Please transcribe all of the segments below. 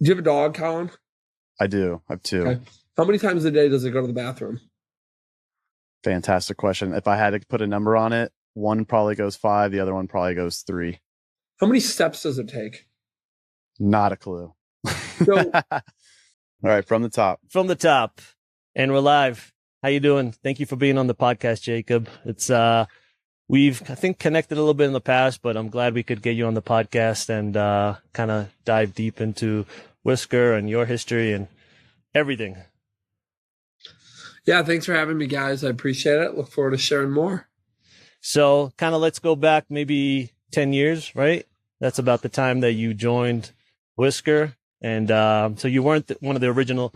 Do you have a dog, Colin? I do. I have two. Okay. How many times a day does it go to the bathroom? Fantastic question. If I had to put a number on it, one probably goes 5, the other one probably goes 3. How many steps does it take? Not a clue. So, All right, from the top. From the top, and we're live. How you doing? Thank you for being on the podcast, Jacob. It's we've I think connected a little bit in the past, but I'm glad we could get you on the podcast and kind of dive deep into Whisker and your history and everything. yeah, thanks for having me, guys. I appreciate it. Look forward to sharing more. So kind of let's go back maybe 10 years, right? That's about the time that you joined Whisker. And so you weren't one of the original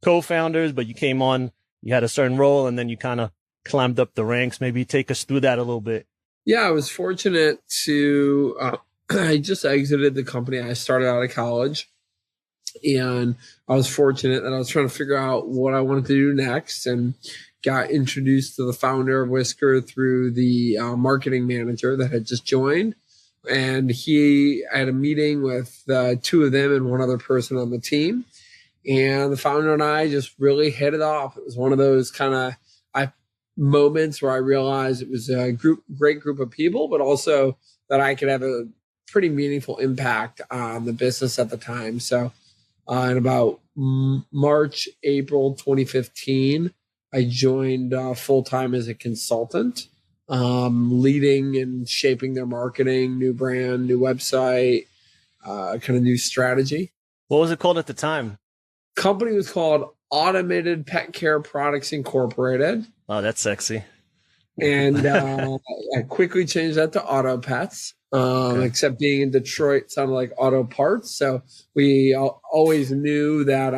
co-founders, but you came on, you had a certain role, and then you kind of climbed up the ranks. Maybe take us through that a little bit. Yeah, I was fortunate to, I just exited the company. I started out of college, and I was fortunate that I was trying to figure out what I wanted to do next, and got introduced to the founder of Whisker through the marketing manager that had just joined. And I had a meeting with two of them and one other person on the team. And the founder and I just really hit it off. It was one of those kind of moments where I realized it was a great group of people, but also that I could have a pretty meaningful impact on the business at the time. So in about March, April 2015, I joined full-time as a consultant, leading and shaping their marketing, new brand, new website, kind of new strategy. What was it called at the time? Company was called Automated Pet Care Products Incorporated. Oh, that's sexy. And I quickly changed that to Auto Pets, except being in Detroit sounded like auto parts. So we always knew that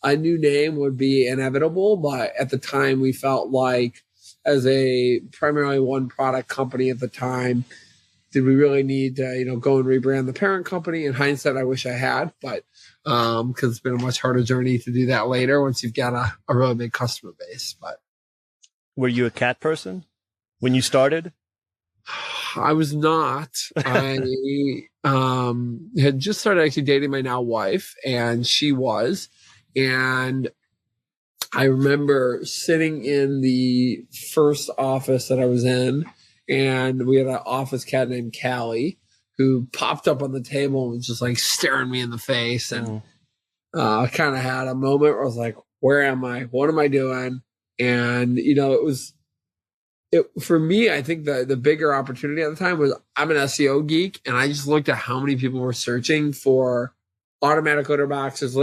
a new name would be inevitable. But at the time, we felt like as a primarily one product company at the time, did we really need to, go and rebrand the parent company? In hindsight, I wish I had, but because it's been a much harder journey to do that later once you've got a really big customer base. But were you a cat person when you started? I was not. I had just started actually dating my now wife, and she was. And I remember sitting in the first office that I was in, and we had an office cat named Callie who popped up on the table and was just like staring me in the face. And I kind of had a moment where I was like, where am I? What am I doing? And, for me, I think the bigger opportunity at the time was I'm an SEO geek, and I just looked at how many people were searching for automatic litter boxes,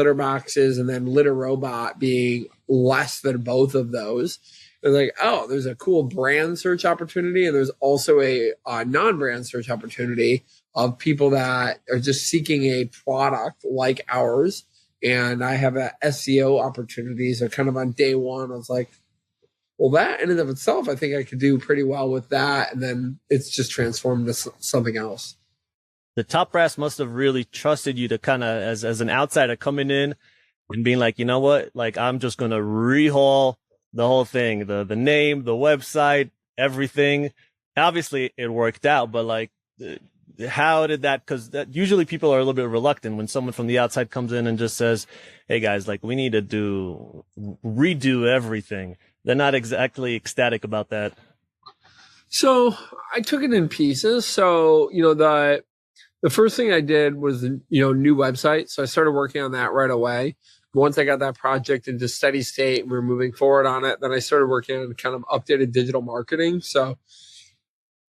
and then litter robot being less than both of those. It was like, oh, there's a cool brand search opportunity, and there's also a non-brand search opportunity of people that are just seeking a product like ours. And I have a SEO opportunity. So kind of on day one, I was like, well, that in and of itself, I think I could do pretty well with that. And then it's just transformed to something else. The top brass must have really trusted you to kind of, as an outsider coming in and being like, you know what, like, I'm just going to rehaul the whole thing, the name, the website, everything. Obviously it worked out, but like, how did that, because that usually people are a little bit reluctant when someone from the outside comes in and just says, hey guys, like, we need to redo everything. They're not exactly ecstatic about that. So I took it in pieces. So, the first thing I did was, new website. So I started working on that right away. Once I got that project into steady state and we were moving forward on it, then I started working on kind of updated digital marketing. So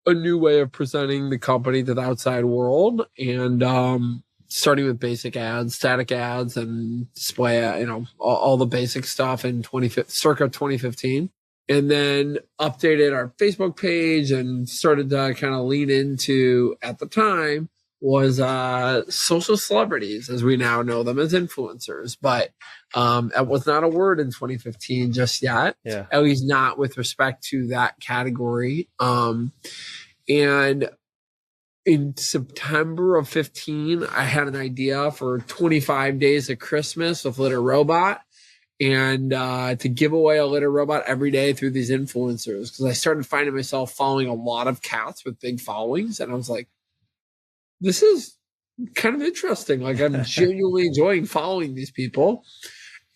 a new way of presenting the company to the outside world, and starting with basic ads, static ads, and display, all the basic stuff in circa 2015. And then updated our Facebook page and started to kind of lean into, at the time, was social celebrities, as we now know them as influencers. But that was not a word in 2015 just yet, at least not with respect to that category. And in September of 15, I had an idea for 25 days of Christmas with Litter Robot, and to give away a litter robot every day through these influencers, because I started finding myself following a lot of cats with big followings. And I was like, this is kind of interesting. Like I'm genuinely enjoying following these people.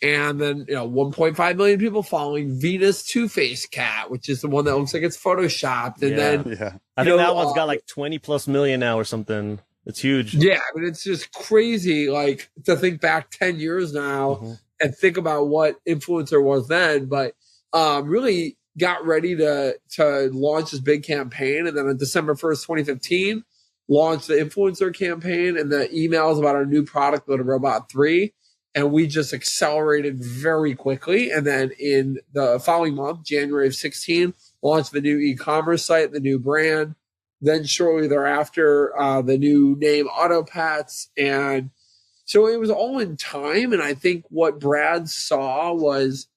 And then, 1.5 million people following Venus Two-Face Cat, which is the one that looks like it's photoshopped. And then, I think that one's got like 20 plus million now or something. It's huge. Yeah, I mean, it's just crazy, like, to think back 10 years now and think about what influencer was then. But really got ready to launch this big campaign. And then on December 1st, 2015, launched the influencer campaign and the emails about our new product, Little Robot 3. And we just accelerated very quickly. And then in the following month, January of 16, launched the new e-commerce site, the new brand. Then shortly thereafter, the new name Autopets. And so it was all in time. And I think what Brad saw was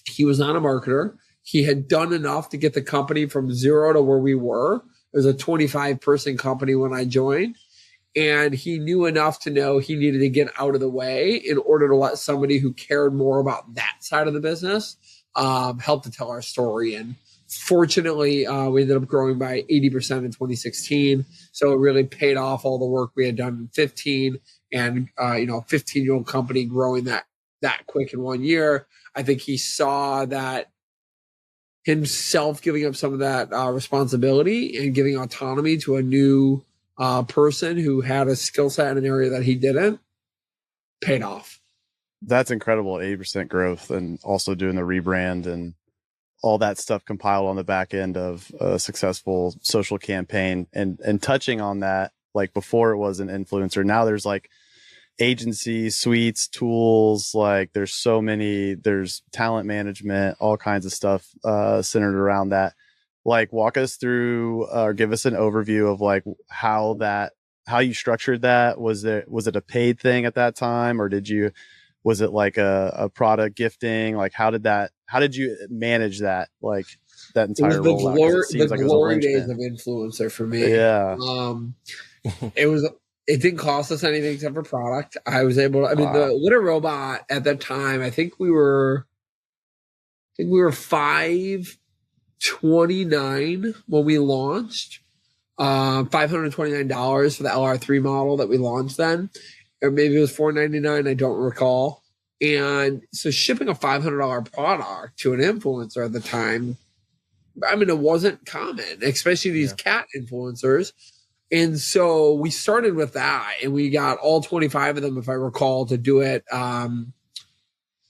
he was not a marketer. He had done enough to get the company from zero to where we were. It was a 25-person company when I joined. And he knew enough to know he needed to get out of the way in order to let somebody who cared more about that side of the business help to tell our story. And fortunately, we ended up growing by 80% in 2016. So it really paid off all the work we had done in 15 and, a 15-year-old company growing that quick in 1 year. I think he saw that himself giving up some of that responsibility and giving autonomy to a new person who had a skill set in an area that he didn't paid off. That's incredible. 80% growth and also doing the rebrand and all that stuff compiled on the back end of a successful social campaign and touching on that, like before it was an influencer. Now there's like agencies, suites, tools, like there's talent management, all kinds of stuff centered around that. Like walk us through or give us an overview of like how you structured that. Was it a paid thing at that time, or was it like a product gifting? Like how did you manage that? Like that entire rollout? The glory days of influencer for me. Yeah. It didn't cost us anything except for product. I was able to, the Litter Robot at that time, I think we were $529 when we launched, $529 for the LR3 model that we launched then, or maybe it was $499. I don't recall. And so shipping a $500 product to an influencer at the time, it wasn't common, especially these cat influencers. And so we started with that, and we got all 25 of them, if I recall, to do it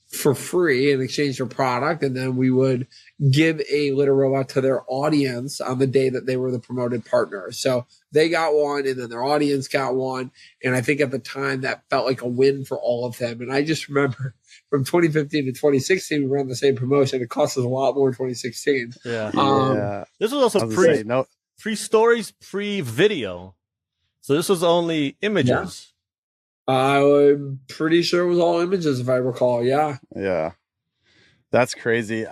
for free in exchange for product. And then we would give a Litter Robot to their audience on the day that they were the promoted partner. So they got one, and then their audience got one. And I think at the time that felt like a win for all of them. And I just remember from 2015 to 2016, we ran the same promotion. It cost us a lot more in 2016. Yeah. This was also pre-stories, pre-video. So this was only images. I'm pretty sure it was all images, if I recall. Yeah. That's crazy.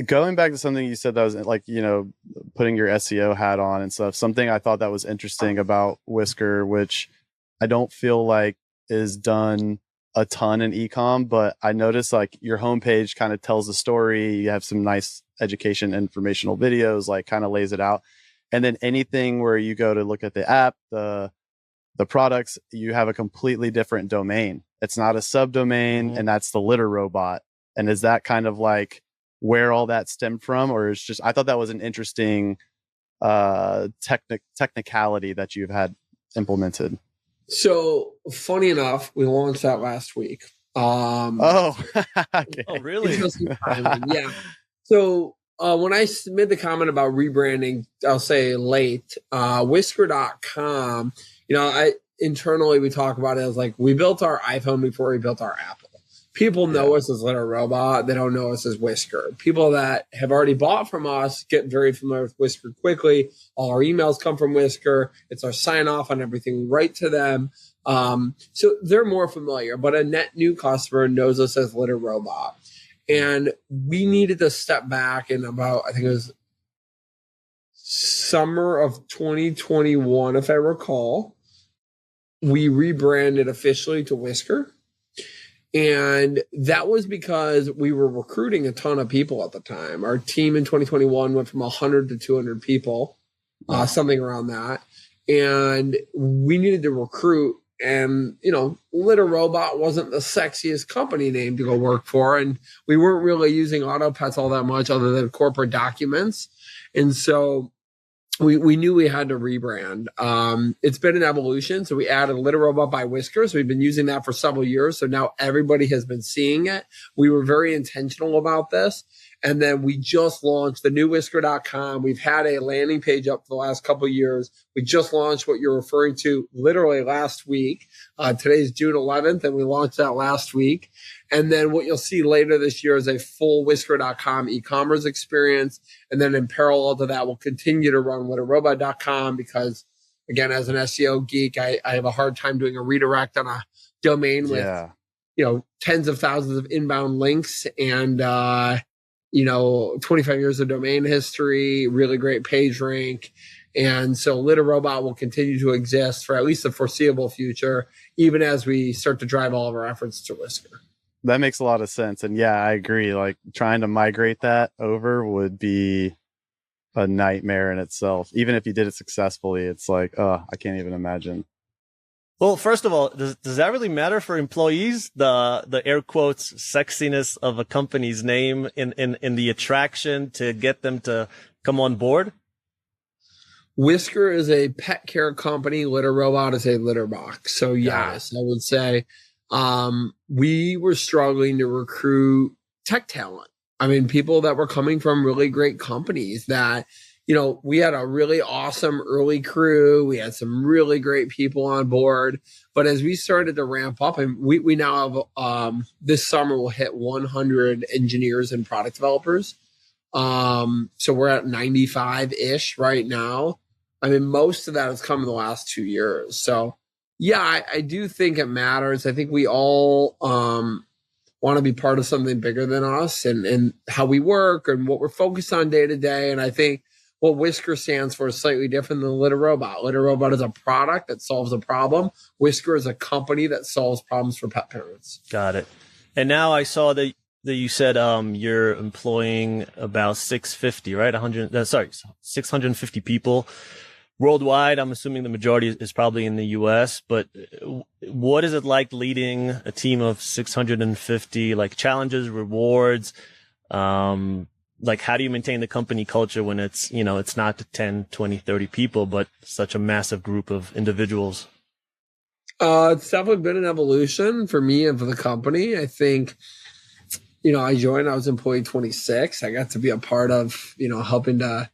Going back to something you said that was like, putting your SEO hat on and stuff, something I thought that was interesting about Whisker, which I don't feel like is done a ton in ecom, but I noticed like your homepage kind of tells the story. You have some nice education, informational videos, like kind of lays it out. And then anything where you go to look at the app, the products, you have a completely different domain. It's not a subdomain, and that's the Litter Robot. And is that kind of like where all that stemmed from, or is just, I thought that was an interesting technicality that you've had implemented. So funny enough, we launched that last week. Okay. Oh, really? Yeah. So when I made the comment about rebranding, I'll say late, Whisker.com, internally we talk about it as like, we built our iPhone before we built our Apple. People know us as Litter Robot. They don't know us as Whisker. People that have already bought from us get very familiar with Whisker quickly. All our emails come from Whisker. It's our sign off on everything we write to them. So they're more familiar, but a net new customer knows us as Litter Robot. And we needed to step back in about, I think it was summer of 2021, if I recall. We rebranded officially to Whisker. And that was because we were recruiting a ton of people at the time. Our team in 2021 went from 100 to 200 people, something around that. and we needed to recruit. And, Litter Robot wasn't the sexiest company name to go work for. And we weren't really using auto pets all that much other than corporate documents. And so we knew we had to rebrand. It's been an evolution. So we added Litter Robot by Whiskers. We've been using that for several years. So now everybody has been seeing it. We were very intentional about this. And then we just launched the new Whisker.com. We've had a landing page up for the last couple of years. We just launched what you're referring to literally last week. Today's June 11th, and we launched that last week. And then what you'll see later this year is a full Whisker.com e-commerce experience. And then in parallel to that, we'll continue to run LitterRobot.com because, again, as an SEO geek, I have a hard time doing a redirect on a domain with, tens of thousands of inbound links and, 25 years of domain history, really great page rank. And so Litter Robot will continue to exist for at least the foreseeable future, even as we start to drive all of our efforts to Whisker. That makes a lot of sense. And yeah, I agree. Like trying to migrate that over would be a nightmare in itself. Even if you did it successfully, it's like, I can't even imagine. Well, first of all, does that really matter for employees? The air quotes sexiness of a company's name in the attraction to get them to come on board? Whisker is a pet care company. Litter Robot is a litter box. So yes, I would say we were struggling to recruit tech talent. I mean, people that were coming from really great companies that, we had a really awesome early crew. We had some really great people on board. But as we started to ramp up, and we now have, this summer we'll hit 100 engineers and product developers. So we're at 95-ish right now. I mean, most of that has come in the last 2 years. So yeah, I do think it matters. I think we all want to be part of something bigger than us and how we work and what we're focused on day to day. And I think what Whisker stands for is slightly different than Litter Robot. Litter Robot is a product that solves a problem. Whisker is a company that solves problems for pet parents. Got it. And now I saw that you said you're employing about 650, right? 650 people worldwide. I'm assuming the majority is probably in the US, but what is it like leading a team of 650, like challenges, rewards? Like how do you maintain the company culture when it's, it's not 10, 20, 30 people, but such a massive group of individuals? It's definitely been an evolution for me and for the company. I think, I was employee 26. I got to be a part of, helping to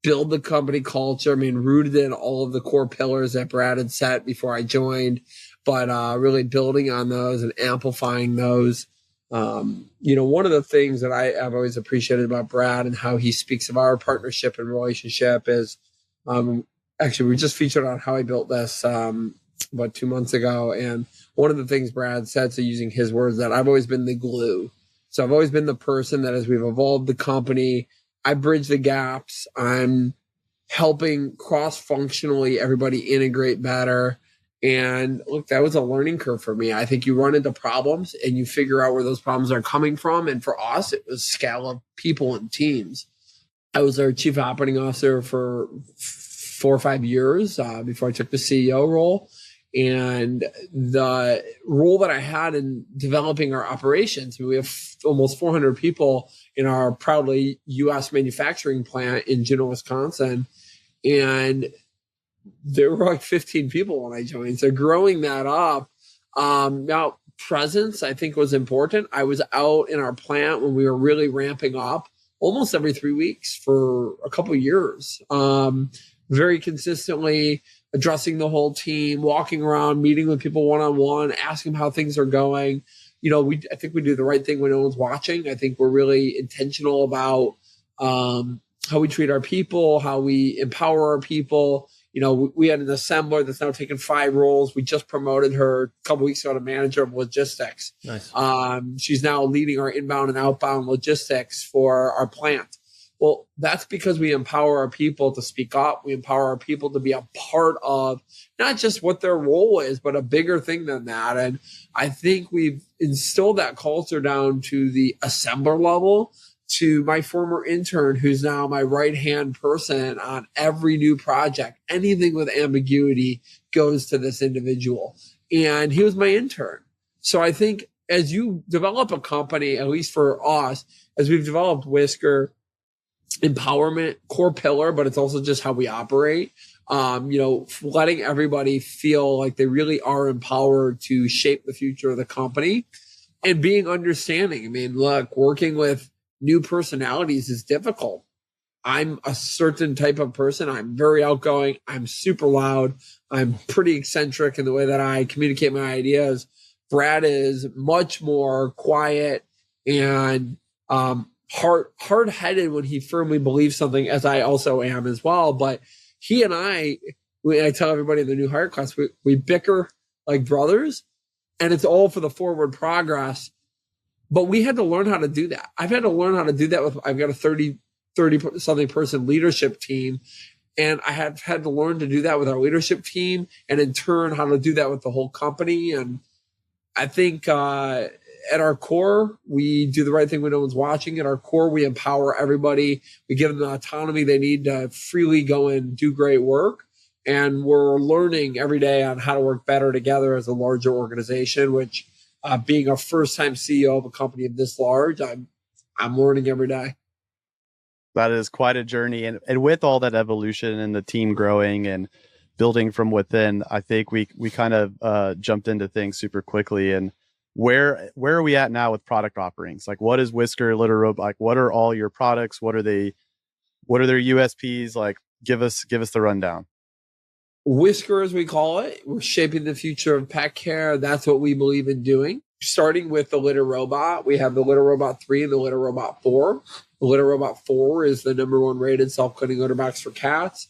build the company culture. I mean, rooted in all of the core pillars that Brad had set before I joined, but really building on those and amplifying those. One of the things that I've always appreciated about Brad and how he speaks of our partnership and relationship is, actually, we just featured on How I Built This about 2 months ago. And one of the things Brad said, so using his words, that I've always been the glue. So I've always been the person that as we've evolved the company, I bridge the gaps. I'm helping cross-functionally everybody integrate better. And look, that was a learning curve for me. I think you run into problems and you figure out where those problems are coming from. And for us, it was scale of people and teams. I was our chief operating officer for 4 or 5 years before I took the CEO role. And the role that I had in developing our operations, we have almost 400 people in our proudly U.S. manufacturing plant in Juneau, Wisconsin. And there were like 15 people when I joined. So growing that up, now presence, I think, was important. I was out in our plant when we were really ramping up almost every 3 weeks for a couple of years, very consistently addressing the whole team, walking around, meeting with people one-on-one, asking how things are going. I think we do the right thing when no one's watching. I think we're really intentional about how we treat our people, how we empower our people. We had an assembler that's now taken 5 roles. We just promoted her a couple weeks ago to manager of logistics. Nice. She's now leading our inbound and outbound logistics for our plant. Well, that's because we empower our people to speak up. We empower our people to be a part of not just what their role is, but a bigger thing than that. And I think we've instilled that culture down to the assembler level to my former intern, who's now my right-hand person on every new project. Anything with ambiguity goes to this individual. And he was my intern. So I think as you develop a company, at least for us, as we've developed Whisker, empowerment, core pillar, but it's also just how we operate. Letting everybody feel like they really are empowered to shape the future of the company and being understanding. I mean, look, working with new personalities is difficult. I'm a certain type of person. I'm very outgoing. I'm super loud. I'm pretty eccentric in the way that I communicate my ideas. Brad is much more quiet and hard-headed when he firmly believes something, as I also am as well. But he and I tell everybody in the new hire class, we bicker like brothers, and it's all for the forward progress. But we had to learn how to do that. I've had to learn how to do that I've got a 30 something person leadership team. And I have had to learn to do that with our leadership team, and in turn, how to do that with the whole company. And I think at our core, we do the right thing when no one's watching. At our core, we empower everybody. We give them the autonomy they need to freely go and do great work. And we're learning every day on how to work better together as a larger organization, which being a first-time CEO of a company of this large, I'm learning every day. That is quite a journey. And with all that evolution and the team growing and building from within, I think we kind of jumped into things super quickly. And where are we at now with product offerings? Like, what is Whisker, Litter Robot? Like, what are all your products? What are their USPs? Like, give us the rundown. Whisker, as we call it, we're shaping the future of pet care. That's what we believe in doing. Starting with the Litter Robot, we have the Litter Robot 3 and the Litter Robot 4. The Litter Robot 4 is the #1 rated self-cleaning litter box for cats.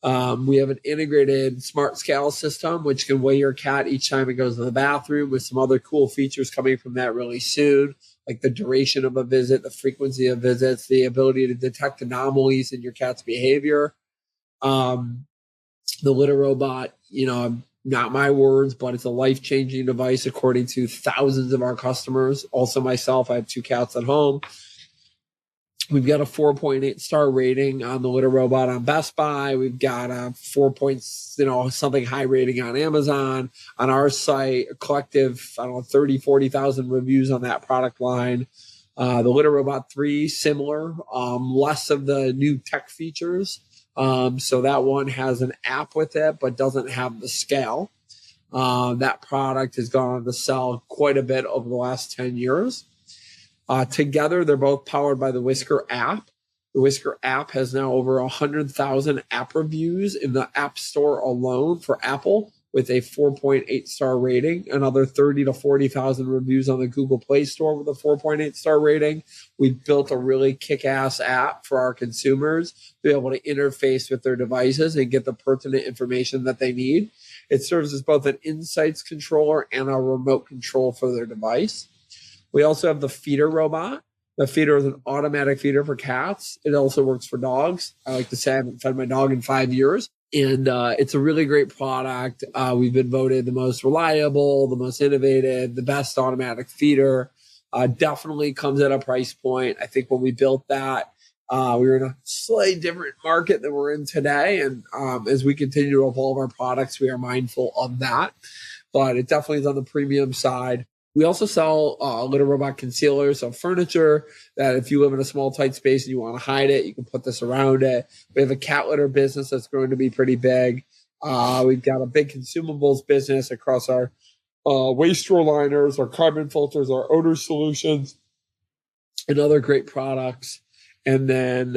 We have an integrated smart scale system, which can weigh your cat each time it goes to the bathroom, with some other cool features coming from that really soon, like the duration of a visit, the frequency of visits, the ability to detect anomalies in your cat's behavior. The Litter Robot, not my words, but it's a life-changing device according to thousands of our customers. Also myself, I have 2 cats at home. We've got a 4.8 star rating on the Litter Robot on Best Buy. We've got a 4 something high rating on Amazon. On our site, a collective, 30, 40,000 reviews on that product line. The Litter Robot 3, similar, less of the new tech features. So that one has an app with it, but doesn't have the scale. That product has gone on to sell quite a bit over the last 10 years. Together, they're both powered by the Whisker app. The Whisker app has now over 100,000 app reviews in the App Store alone for Apple, with a 4.8 star rating. Another 30 to 40,000 reviews on the Google Play Store with a 4.8 star rating. We've built a really kick-ass app for our consumers to be able to interface with their devices and get the pertinent information that they need. It serves as both an insights controller and a remote control for their device. We also have the Feeder Robot. The feeder is an automatic feeder for cats. It also works for dogs. I like to say I haven't fed my dog in 5 years. And it's a really great product. We've been voted the most reliable, the most innovative, the best automatic feeder. Definitely comes at a price point. I think when we built that, we were in a slightly different market than we're in today. And as we continue to evolve our products, we are mindful of that. But it definitely is on the premium side. We also sell Litter Robot concealers, so furniture that if you live in a small, tight space and you want to hide it, you can put this around it. We have a cat litter business that's growing to be pretty big. We've got a big consumables business across our waste straw liners, our carbon filters, our odor solutions, and other great products. And then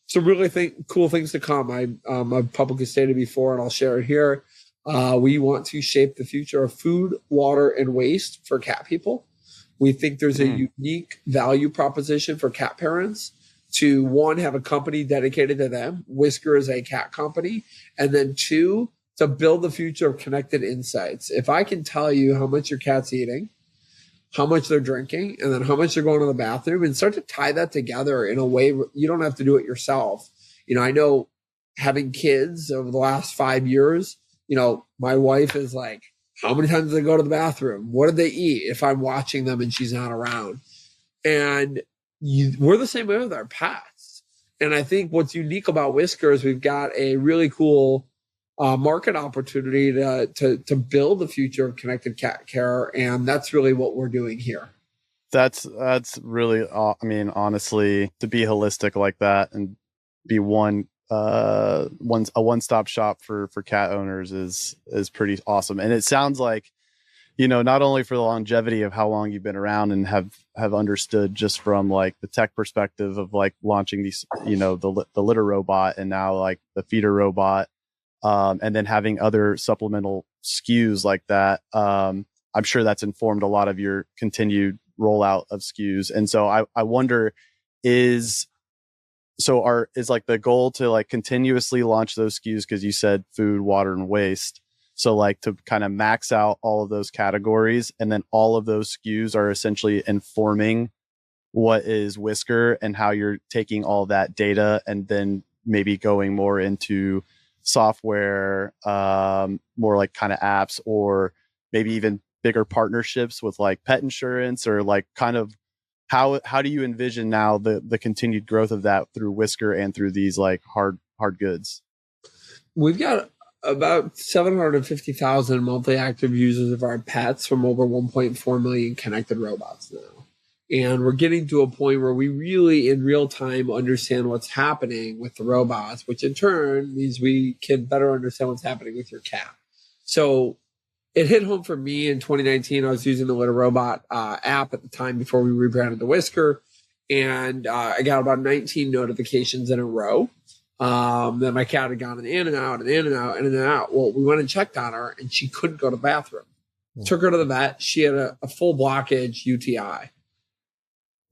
some really cool things to come. I've publicly stated before, and I'll share it here. We want to shape the future of food, water, and waste for cat people. We think there's a unique value proposition for cat parents to, one, have a company dedicated to them. Whisker is a cat company. And then 2, to build the future of connected insights. If I can tell you how much your cat's eating, how much they're drinking, and then how much they're going to the bathroom, and start to tie that together in a way you don't have to do it yourself. I know having kids over the last 5 years, my wife is like, how many times do they go to the bathroom? What do they eat if I'm watching them and she's not around? And we're the same way with our pets. And I think what's unique about Whisker is we've got a really cool market opportunity to build the future of connected cat care. And that's really what we're doing here. That's really, I mean, honestly, to be holistic like that and be a one-stop shop for cat owners is pretty awesome. And it sounds like, you know, not only for the longevity of how long you've been around and have understood just from like the tech perspective of like launching these, you know, the litter robot and now like the feeder robot, and then having other supplemental SKUs like that. I'm sure that's informed a lot of your continued rollout of SKUs. And so I wonder, is like the goal to like continuously launch those SKUs? Cause you said food, water, and waste. So like to kind of max out all of those categories, and then all of those SKUs are essentially informing what is Whisker and how you're taking all that data and then maybe going more into software, more like kind of apps, or maybe even bigger partnerships with like pet insurance, or like kind of how do you envision now the continued growth of that through Whisker and through these like hard goods? We've got about 750,000 monthly active users of our pets from over 1.4 million connected robots now. And we're getting to a point where we really in real time understand what's happening with the robots, which in turn means we can better understand what's happening with your cat. So it hit home for me in 2019. I was using the Litter Robot app at the time before we rebranded the Whisker. And I got about 19 notifications in a row that my cat had gone in and out and in and out and in and out. Well, we went and checked on her and she couldn't go to the bathroom. Took her to the vet. She had a full blockage UTI.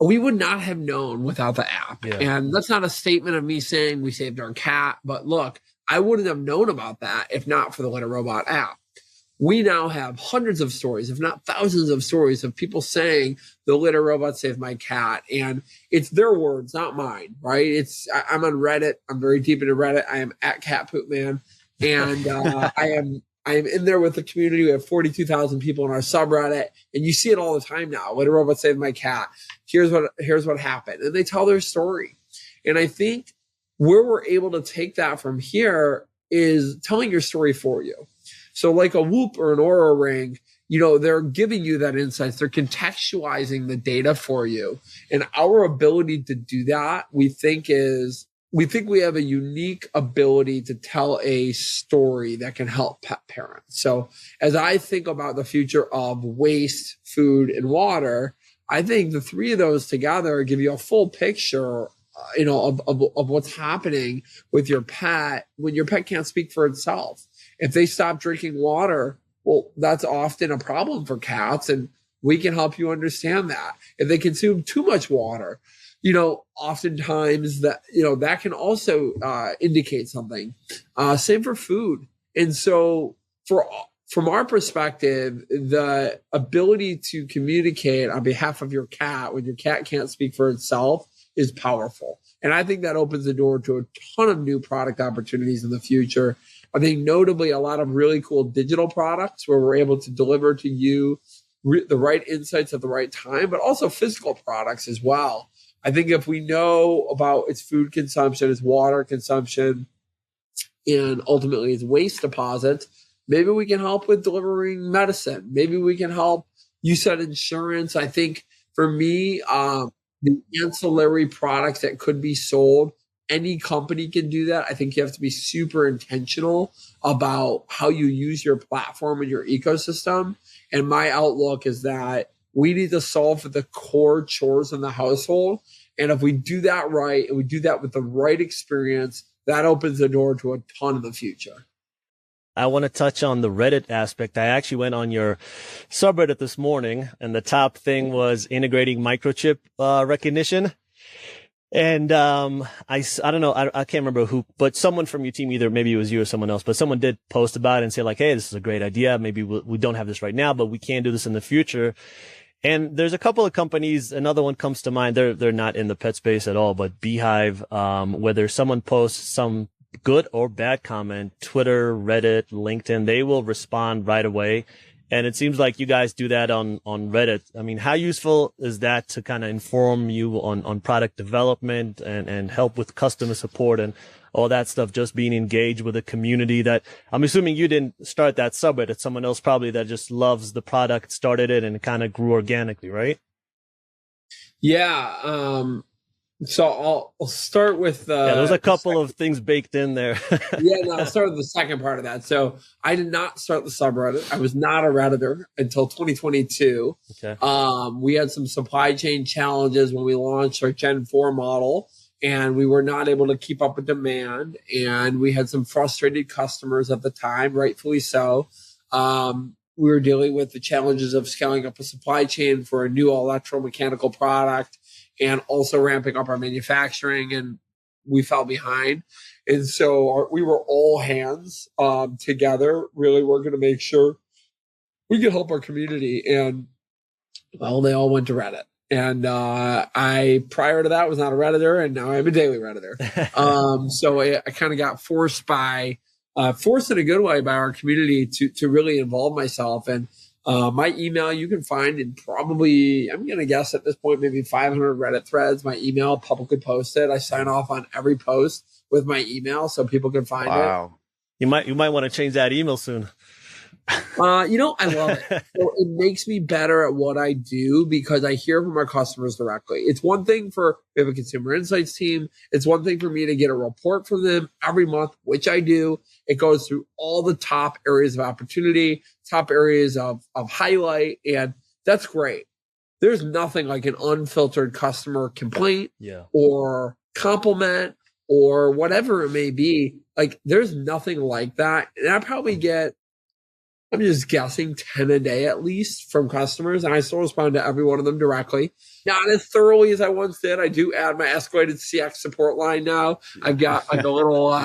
We would not have known without the app. Yeah. And that's not a statement of me saying we saved our cat. But look, I wouldn't have known about that if not for the Litter Robot app. We now have hundreds of stories, if not thousands of stories of people saying the Litter Robot saved my cat. And it's their words, not mine, right? I'm on Reddit. I'm very deep into Reddit. I am at Cat Poop Man. And I am in there with the community. We have 42,000 people in our subreddit. And you see it all the time now. Litter Robot saved my cat. Here's what happened. And they tell their story. And I think where we're able to take that from here is telling your story for you. So like a Whoop or an Oura Ring, you know, they're giving you that insights. They're contextualizing the data for you. And our ability to do that, we think we have a unique ability to tell a story that can help pet parents. So as I think about the future of waste, food, and water, I think the three of those together give you a full picture of what's happening with your pet when your pet can't speak for itself. If they stop drinking water, well, that's often a problem for cats, and we can help you understand that. If they consume too much water, you know, oftentimes that can also indicate something. Same for food. And so from our perspective, the ability to communicate on behalf of your cat when your cat can't speak for itself is powerful. And I think that opens the door to a ton of new product opportunities in the future. I think notably a lot of really cool digital products where we're able to deliver to you the right insights at the right time, but also physical products as well. I think if we know about its food consumption, its water consumption, and ultimately its waste deposits, maybe we can help with delivering medicine. Maybe we can help. You said insurance. I think for me, the ancillary products that could be sold, any company can do that. I think you have to be super intentional about how you use your platform and your ecosystem. And my outlook is that we need to solve for the core chores in the household. And if we do that right, and we do that with the right experience, that opens the door to a ton in the future. I want to touch on the Reddit aspect. I actually went on your subreddit this morning, and the top thing was integrating microchip recognition. And I don't know, I can't remember who, but someone from your team, either maybe it was you or someone else, but someone did post about it and say like, hey, this is a great idea. Maybe we don't have this right now, but we can do this in the future. And there's a couple of companies, another one comes to mind. They're not in the pet space at all, but Beehive, whether someone posts some good or bad comment, Twitter, Reddit, LinkedIn, they will respond right away And it seems like you guys do that on Reddit. I mean, how useful is that to kind of inform you on product development and help with customer support and all that stuff, just being engaged with a community that I'm assuming you didn't start that subreddit. Someone else probably that just loves the product started it and it kind of grew organically, right? Yeah. So I'll start with yeah, there's a couple of things baked in there. I'll start with the second part of that. So I did not start the subreddit. I was not a Redditor until 2022. Okay. We had some supply chain challenges when we launched our Gen 4 model, and we were not able to keep up with demand. And we had some frustrated customers at the time, rightfully so. We were dealing with the challenges of scaling up a supply chain for a new electromechanical product and also ramping up our manufacturing, and we fell behind. And so we were all hands together, really working to make sure we could help our community. And well, they all went to Reddit. And I, prior to that, was not a Redditor, and now I'm a daily Redditor. So I kind of got forced in a good way by our community to really involve myself. And my email you can find in probably, I'm going to guess at this point, maybe 500 Reddit threads. My email publicly posted. I sign off on every post with my email so people can find it. You might want to change that email soon. I love it. So it makes me better at what I do because I hear from our customers directly. It's one thing we have a consumer insights team. It's one thing for me to get a report from them every month, which I do. It goes through all the top areas of opportunity, top areas of highlight, and that's great. There's nothing like an unfiltered customer complaint or compliment or whatever it may be. Like, there's nothing like that. And I probably get, I'm just guessing, 10 a day at least from customers, and I still respond to every one of them directly. Not as thoroughly as I once did. I do add my escalated CX support line now. I've got like a little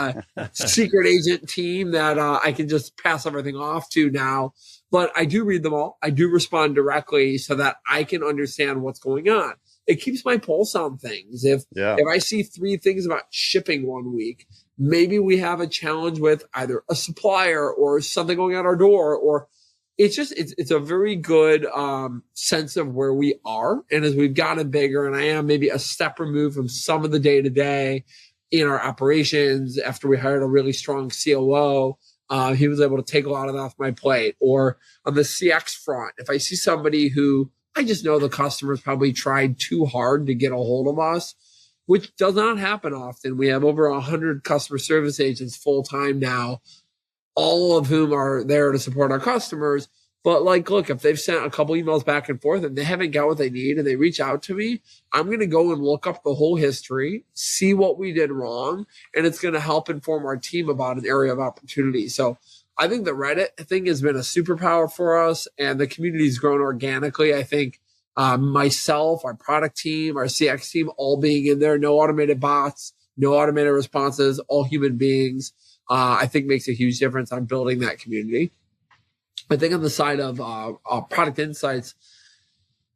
secret agent team that I can just pass everything off to now. But I do read them all. I do respond directly so that I can understand what's going on. It keeps my pulse on things. If I see 3 things about shipping one week, maybe we have a challenge with either a supplier or something going out our door, or it's a very good sense of where we are. And as we've gotten bigger, and I am maybe a step removed from some of the day to day in our operations after we hired a really strong COO, he was able to take a lot of that off my plate. Or on the CX front, if I see somebody who I just know the customer's probably tried too hard to get a hold of us, which does not happen often. We have over 100 customer service agents full-time now, all of whom are there to support our customers. But like, look, if they've sent a couple emails back and forth and they haven't got what they need and they reach out to me, I'm going to go and look up the whole history, see what we did wrong, and it's going to help inform our team about an area of opportunity. So I think the Reddit thing has been a superpower for us, and the community's grown organically. I think myself, our product team, our CX team, all being in there, no automated bots, no automated responses, all human beings, I think makes a huge difference on building that community. I think on the side of product insights,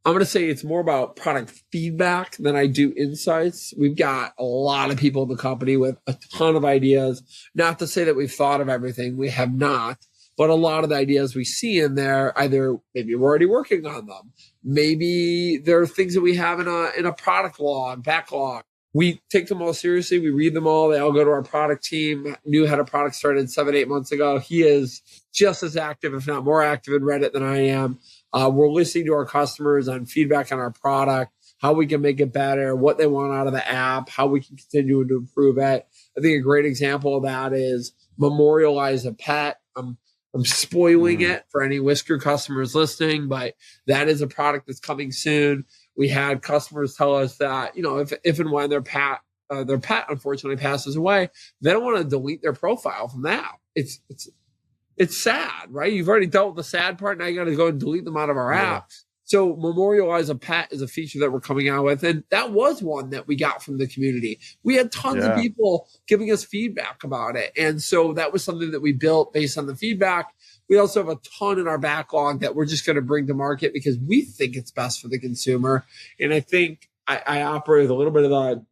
I'm going to say it's more about product feedback than I do insights. We've got a lot of people in the company with a ton of ideas. Not to say that we've thought of everything. We have not. But a lot of the ideas we see in there, either maybe we're already working on them. Maybe there are things that we have in a product log, backlog. We take them all seriously. We read them all. They all go to our product team. New head of product started 7-8 months ago. He is just as active, if not more active in Reddit than I am. We're listening to our customers on feedback on our product, how we can make it better, what they want out of the app, how we can continue to improve it. I think a great example of that is memorialize a pet. I'm spoiling it for any Whisker customers listening, but that is a product that's coming soon. We had customers tell us that, if and when their pet unfortunately passes away, they don't want to delete their profile from the app. It's sad, right? You've already dealt with the sad part. Now you got to go and delete them out of our app. So memorialize a pet is a feature that we're coming out with. And that was one that we got from the community. We had tons of people giving us feedback about it. And so that was something that we built based on the feedback. We also have a ton in our backlog that we're just going to bring to market because we think it's best for the consumer. And I think I operate with a little bit of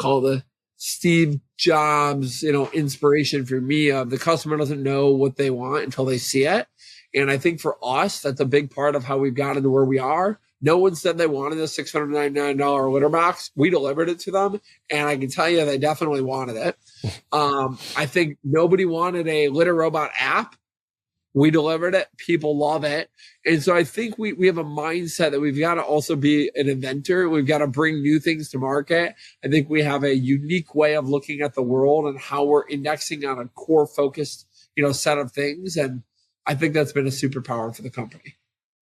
the Steve Jobs, inspiration for me of the customer doesn't know what they want until they see it. And I think for us, that's a big part of how we've gotten to where we are. No one said they wanted a $699 litter box. We delivered it to them, and I can tell you they definitely wanted it. I think nobody wanted a litter robot app. We delivered it. People love it. And so I think we have a mindset that we've got to also be an inventor. We've got to bring new things to market. I think we have a unique way of looking at the world and how we're indexing on a core focused, set of things. And I think that's been a superpower for the company.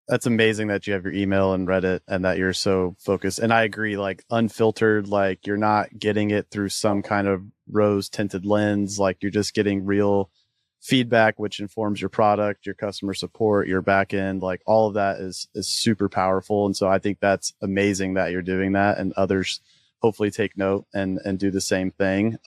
That's amazing that you have your email and Reddit and that you're so focused. And I agree, like unfiltered, like you're not getting it through some kind of rose tinted lens. Like you're just getting real feedback, which informs your product, your customer support, your back end, like all of that is super powerful. And so I think that's amazing that you're doing that, and others hopefully take note and do the same thing.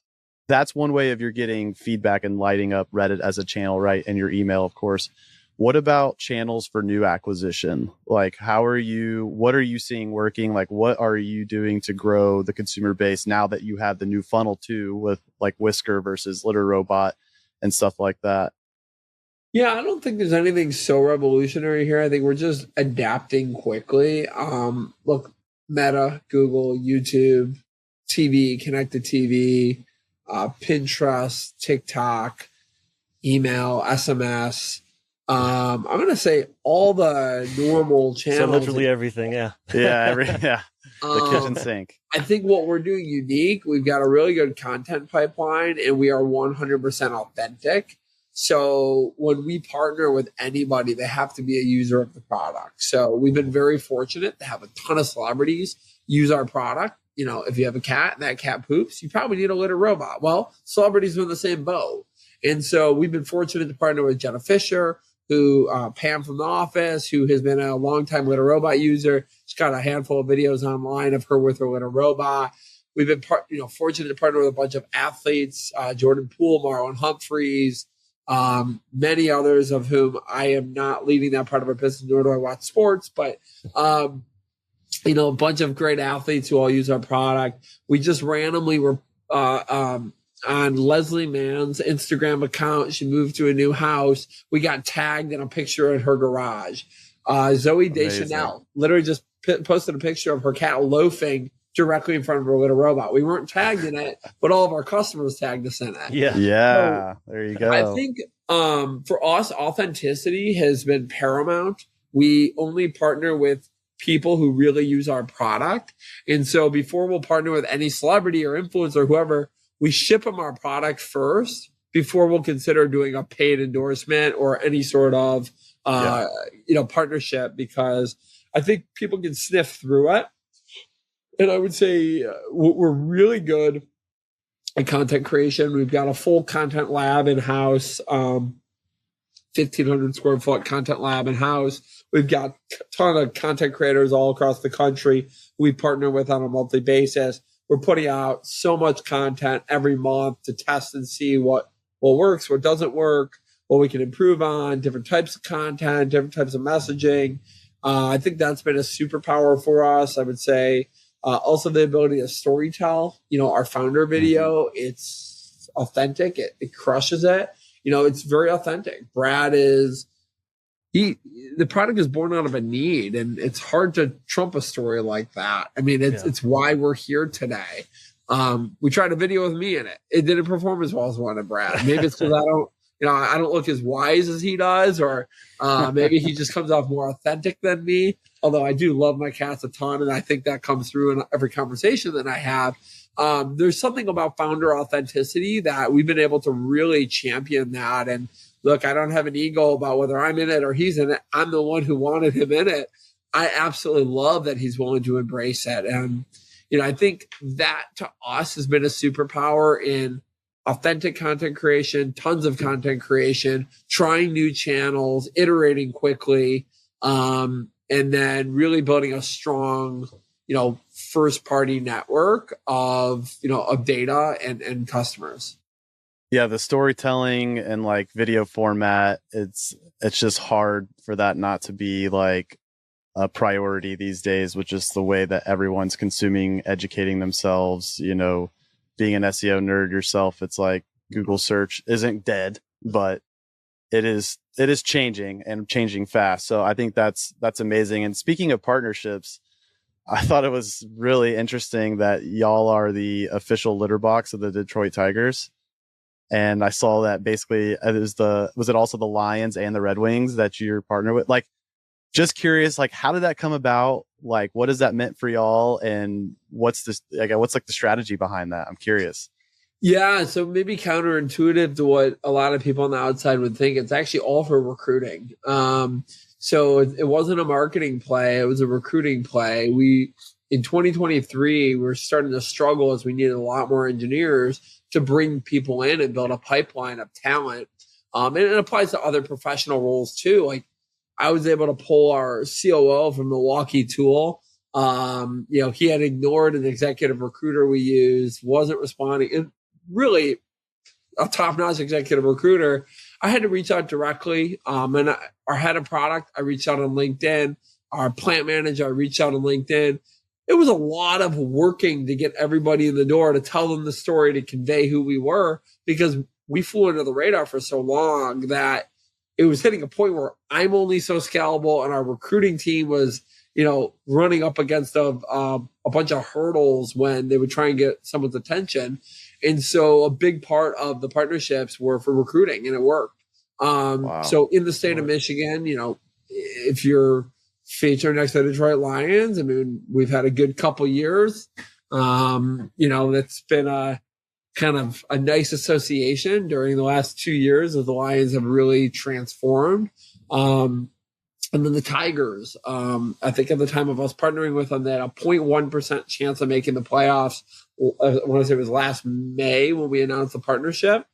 That's one way of you're getting feedback and lighting up Reddit as a channel, right? And your email, of course. What about channels for new acquisition? Like, what are you seeing working? Like, what are you doing to grow the consumer base now that you have the new funnel too, with like Whisker versus Litter Robot and stuff like that? Yeah, I don't think there's anything so revolutionary here. I think we're just adapting quickly. Look, Meta, Google, YouTube, TV, connected TV, Pinterest, TikTok, email, SMS. I'm going to say all the normal channels. So literally everything, yeah. The kitchen sink. I think what we're doing unique, we've got a really good content pipeline, and we are 100% authentic. So when we partner with anybody, they have to be a user of the product. So we've been very fortunate to have a ton of celebrities use our product. If you have a cat and that cat poops, you probably need a litter robot. Well, celebrities are in the same boat. And so we've been fortunate to partner with Jenna Fisher, who Pam from The Office, who has been a longtime litter robot user. She's got a handful of videos online of her with her litter robot. We've been fortunate to partner with a bunch of athletes, Jordan Poole, Marlon Humphreys, many others of whom I am not leading that part of our business, nor do I watch sports, but a bunch of great athletes who all use our product. We just randomly were on Leslie Mann's Instagram account. She moved to a new house. We got tagged in a picture in her garage. Zoe Deschanel literally just posted a picture of her cat loafing directly in front of her litter robot. We weren't tagged in it, but all of our customers tagged us in it. Yeah. So there you go. I think for us, authenticity has been paramount. We only partner with people who really use our product. And so before we'll partner with any celebrity or influencer or whoever, we ship them our product first before we'll consider doing a paid endorsement or any sort of partnership, because I think people can sniff through it. And I would say we're really good at content creation. We've got a full content lab in-house, 1,500 square foot content lab in-house. We've got a ton of content creators all across the country we partner with on a monthly basis. We're putting out so much content every month to test and see what works, what doesn't work, what we can improve on, different types of content, different types of messaging. I think that's been a superpower for us. I would say also the ability to storytell. Our founder video, it's authentic. It crushes it. It's very authentic. Brad is the product is born out of a need, and it's hard to trump a story like that. I mean, it's why we're here today. We tried a video with me in it. It didn't perform as well as one of Brad. Maybe it's because I don't look as wise as he does, or maybe he just comes off more authentic than me. Although I do love my cats a ton, and I think that comes through in every conversation that I have. There's something about founder authenticity that we've been able to really champion that. And look, I don't have an ego about whether I'm in it or he's in it. I'm the one who wanted him in it. I absolutely love that he's willing to embrace it. And, I think that to us has been a superpower in authentic content creation, tons of content creation, trying new channels, iterating quickly, and then really building a strong, first party network of data and customers. Yeah, the storytelling and like video format, it's just hard for that not to be like a priority these days, which is the way that everyone's consuming, educating themselves. Being an SEO nerd yourself, it's like Google search isn't dead, but it is changing and changing fast. So I think that's amazing. And speaking of partnerships, I thought it was really interesting that y'all are the official litter box of the Detroit Tigers. And I saw that basically it was it also the Lions and the Red Wings that you're partnered with? Like, just curious, like, how did that come about? Like, what has that meant for y'all? And what's like the strategy behind that? I'm curious. Yeah, so maybe counterintuitive to what a lot of people on the outside would think. It's actually all for recruiting. So it wasn't a marketing play; it was a recruiting play. In 2023, we were starting to struggle as we needed a lot more engineers to bring people in and build a pipeline of talent. And it applies to other professional roles too. Like, I was able to pull our COO from Milwaukee Tool. He had ignored an executive recruiter we used, wasn't responding, and really a top-notch executive recruiter. I had to reach out directly. And our head of product, I reached out on LinkedIn. Our plant manager, I reached out on LinkedIn. It was a lot of working to get everybody in the door, to tell them the story, to convey who we were, because we flew under the radar for so long that it was hitting a point where I'm only so scalable, and our recruiting team was, running up against a bunch of hurdles when they would try and get someone's attention. And so a big part of the partnerships were for recruiting, and it worked. Wow. So in the state of Michigan, if you're featured next to the Detroit Lions, I mean, we've had a good couple years. That's been a kind of a nice association during the last 2 years as the Lions have really transformed. And then the Tigers, I think at the time of us partnering with them, they had a 0.1% chance of making the playoffs. I want to say it was last May when we announced the partnership.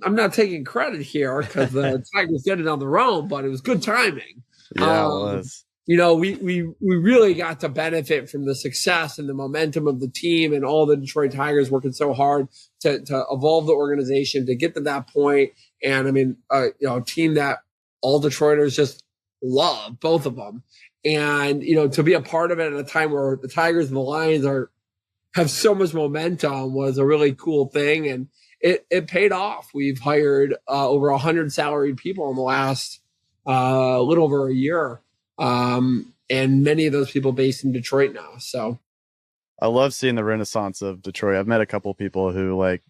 I'm not taking credit here because the Tigers did it on their own, but it was good timing. Yeah, it was. We really got to benefit from the success and the momentum of the team, and all the Detroit Tigers working so hard to evolve the organization to get to that point. And I mean, a team that all Detroiters just love, both of them. And, to be a part of it at a time where the Tigers and the Lions have so much momentum was a really cool thing. And it paid off. We've hired over 100 salaried people in the last little over a year. And many of those people based in Detroit now. So I love seeing the renaissance of Detroit. I've met a couple of people who, like,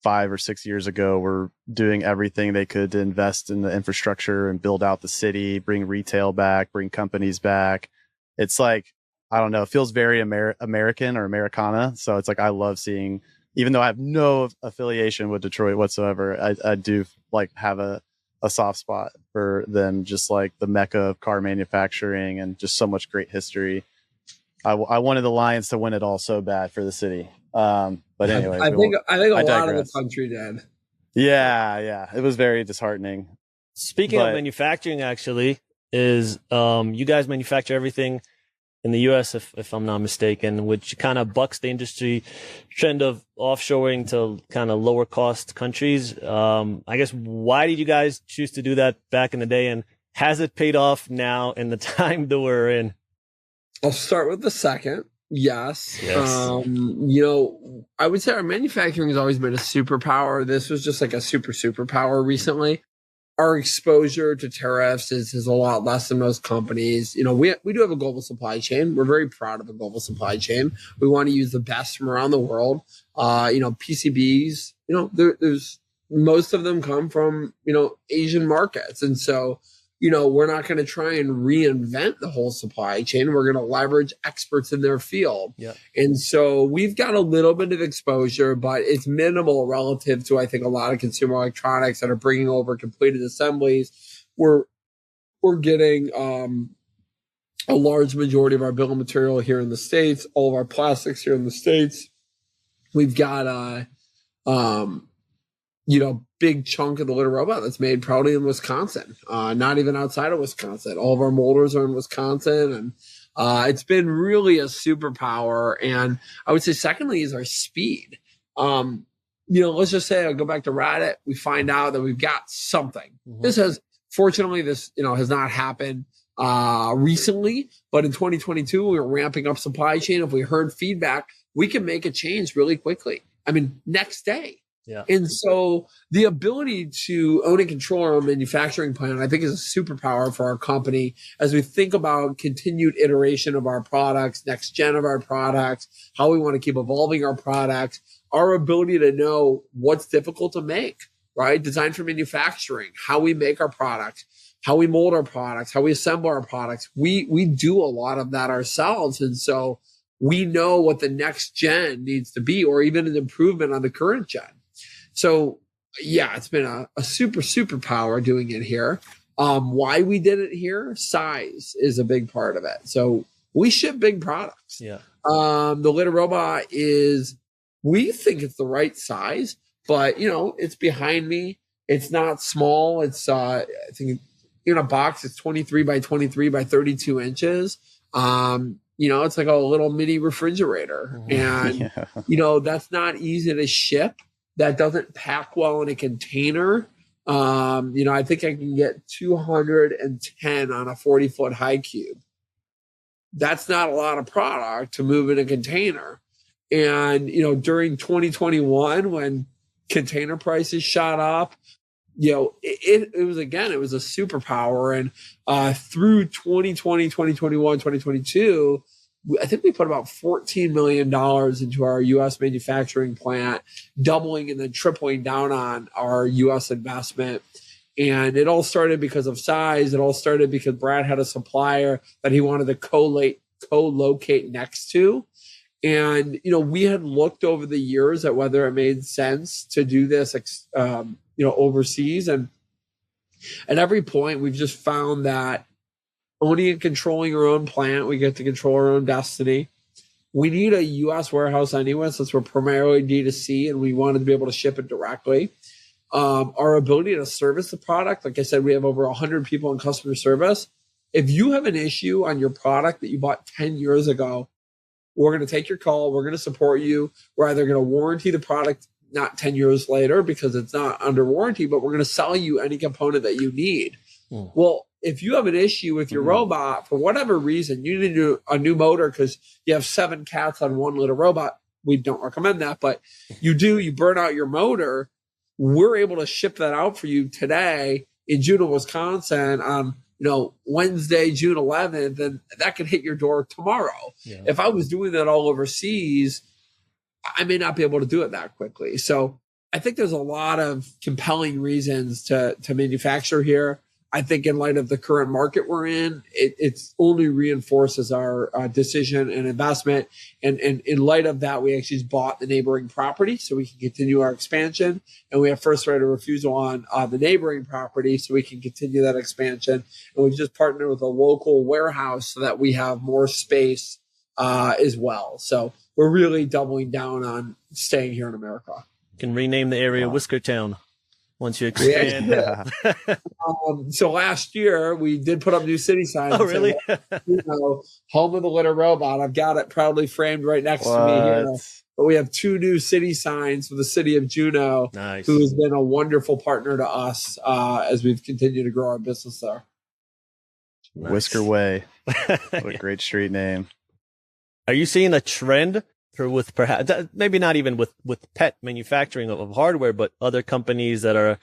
5 or 6 years ago were doing everything they could to invest in the infrastructure and build out the city, bring retail back, bring companies back. It's like, I don't know, it feels very American or Americana. So it's like, I love seeing, even though I have no affiliation with Detroit whatsoever, I do like have a soft spot for them, just like the mecca of car manufacturing and just so much great history. I wanted the Lions to win it all so bad for the city. But anyway, I think a lot of the country did. Yeah. It was very disheartening. Speaking of manufacturing, actually, is you guys manufacture everything in the U.S., if I'm not mistaken, which kind of bucks the industry trend of offshoring to kind of lower cost countries. I guess, why did you guys choose to do that back in the day, and has it paid off now in the time that we're in? I'll start with the second. Yes. I would say our manufacturing has always been a superpower. This was just like a superpower recently. Our exposure to tariffs is a lot less than most companies. We do have a global supply chain. We're very proud of a global supply chain. We want to use the best from around the world. PCBs, there's most of them come from, Asian markets. And so, we're not going to try and reinvent the whole supply chain. We're going to leverage experts in their field. Yeah. And so we've got a little bit of exposure, but it's minimal relative to, I think, a lot of consumer electronics that are bringing over completed assemblies. We're getting a large majority of our bill of material here in the States, all of our plastics here in the States. We've got big chunk of the litter robot that's made probably in Wisconsin, not even outside of Wisconsin. All of our molders are in Wisconsin, and it's been really a superpower. And I would say secondly is our speed. Let's just say I go back to Reddit, we find out that we've got something. Mm-hmm. Fortunately, this has not happened recently, but in 2022, we were ramping up supply chain. If we heard feedback, we can make a change really quickly. I mean, next day. Yeah. And so the ability to own and control our own manufacturing plant, I think, is a superpower for our company as we think about continued iteration of our products, next gen of our products, how we want to keep evolving our products, our ability to know what's difficult to make, right? Design for manufacturing, how we make our products, how we mold our products, how we assemble our products. We do a lot of that ourselves. And so we know what the next gen needs to be, or even an improvement on the current gen. So yeah, it's been a super power doing it here. Why we did it here, size is a big part of it. So we ship big products. Yeah. The litter robot we think it's the right size, but it's behind me. It's not small. It's I think in a box, it's 23 by 23 by 32 inches. It's like a little mini refrigerator, and that's not easy to ship. That doesn't pack well in a container. I think I can get 210 on a 40-foot high cube. That's not a lot of product to move in a container. And, during 2021, when container prices shot up, it was a superpower. And through 2020, 2021, 2022, I think we put about $14 million into our U.S. manufacturing plant, doubling and then tripling down on our U.S. investment. And it all started because of size. It all started because Brad had a supplier that he wanted to co-locate next to. And, we had looked over the years at whether it made sense to do this, overseas. And at every point, we've just found that owning and controlling our own plant, we get to control our own destiny. We need a U.S. warehouse anyway, since we're primarily D2C and we wanted to be able to ship it directly. Our ability to service the product, like I said, we have over 100 people in customer service. If you have an issue on your product that you bought 10 years ago, we're going to take your call. We're going to support you. We're either going to warranty the product not 10 years later because it's not under warranty, but we're going to sell you any component that you need. Well, if you have an issue with your robot, for whatever reason, you need a new motor because you have 7 cats on one litter robot. We don't recommend that, but you burn out your motor. We're able to ship that out for you today in Juneau, Wisconsin on, Wednesday, June 11th, and that could hit your door tomorrow. Yeah. If I was doing that all overseas, I may not be able to do it that quickly. So I think there's a lot of compelling reasons to manufacture here. I think in light of the current market we're in, it's only reinforces our decision and investment. And in light of that, we actually bought the neighboring property so we can continue our expansion. And we have first right of refusal on the neighboring property so we can continue that expansion. And we've just partnered with a local warehouse so that we have more space as well. So we're really doubling down on staying here in America. You can rename the area Whisker Town. Once you expand. Yeah. So last year we did put up new city signs. Oh, really? Home of the litter robot. I've got it proudly framed right next to me here. But we have 2 new city signs for the city of Juneau, who has been a wonderful partner to us as we've continued to grow our business there. Nice. Whisker Way. What a great street name. Are you seeing a trend with perhaps maybe not even with pet manufacturing of hardware, but other companies that are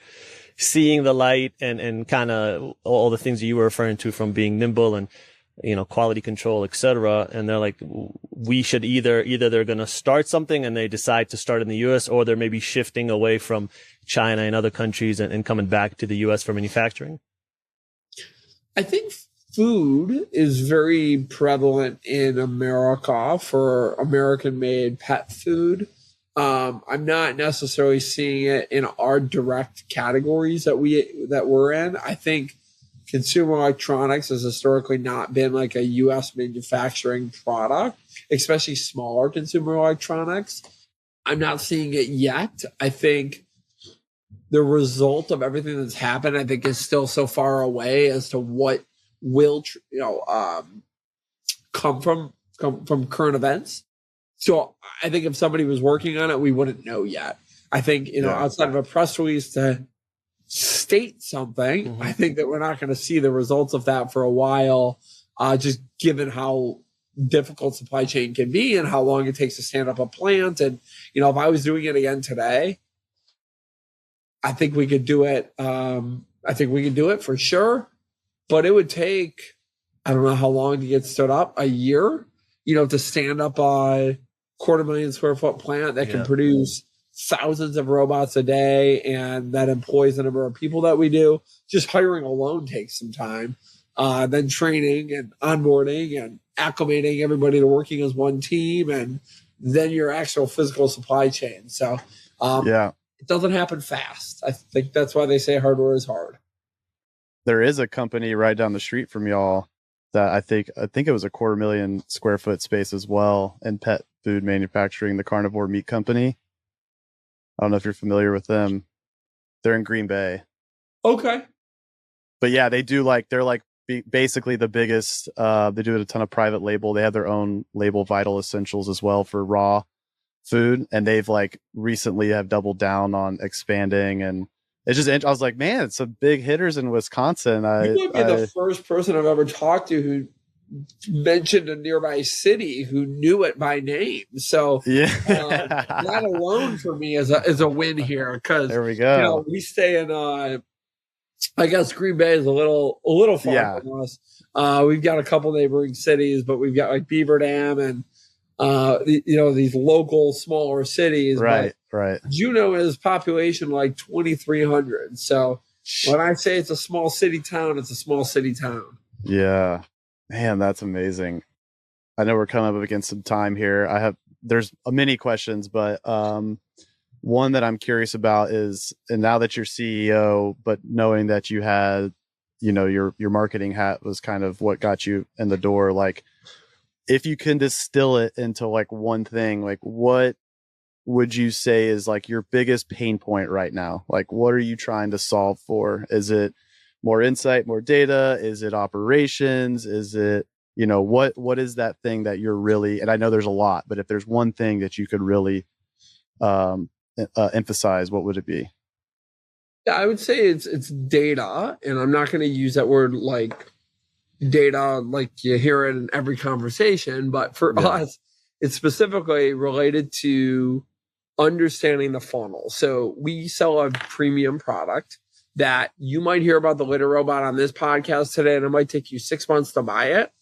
seeing the light and kind of all the things that you were referring to, from being nimble and, quality control, etc. And they're like, we should either they're going to start something and they decide to start in the US, or they're maybe shifting away from China and other countries and coming back to the US for manufacturing. I think food is very prevalent in America for American-made pet food. I'm not necessarily seeing it in our direct categories that we're in. I think consumer electronics has historically not been like a U.S. manufacturing product, especially smaller consumer electronics. I'm not seeing it yet. I think the result of everything that's happened, I think, is still so far away as to what will come from current events. So I think if somebody was working on it, we wouldn't know yet. I think, outside of a press release to state something, I think that we're not going to see the results of that for a while, just given how difficult supply chain can be and how long it takes to stand up a plant. And, if I was doing it again today, I think we could do it. I think we could do it for sure, but it would take, I don't know how long to get stood up, a year, to stand up a 250,000 square foot plant that can produce thousands of robots a day and that employs the number of people that we do. Just hiring alone takes some time. Then training and onboarding and acclimating everybody to working as one team, and then your actual physical supply chain. So it doesn't happen fast. I think that's why they say hardware is hard. There is a company right down the street from y'all that I think it was a 250,000 square foot space as well in pet food manufacturing, the Carnivore Meat Company. I don't know if you're familiar with them. They're in Green Bay. Okay. But yeah, they do they're basically the biggest. They do a ton of private label. They have their own label, Vital Essentials, as well for raw food. And they've recently have doubled down on expanding. And it's just, I was like, man, it's some big hitters in Wisconsin. You might be the first person I've ever talked to who mentioned a nearby city who knew it by name. So that alone for me is a win here, because there we go. We stay in I guess Green Bay is a little far from us. We've got a couple neighboring cities, but we've got Beaver Dam and these local smaller cities. Right, right. Juneau is population 2,300. So when I say it's a small city town, it's a small city town. Yeah. Man, that's amazing. I know we're coming up against some time here. There's many questions, but one that I'm curious about is, and now that you're CEO, but knowing that you had, your marketing hat was kind of what got you in the door. If you can distill it into one thing, what would you say is your biggest pain point right now? What are you trying to solve for? Is it more insight, more data? Is it operations? Is it, what is that thing that you're really, and I know there's a lot, but if there's one thing that you could really emphasize, what would it be? Yeah, I would say it's data, and I'm not going to use that word data you hear it in every conversation, but for us, it's specifically related to understanding the funnel. So we sell a premium product that you might hear about the litter robot on this podcast today, and it might take you 6 months to buy it.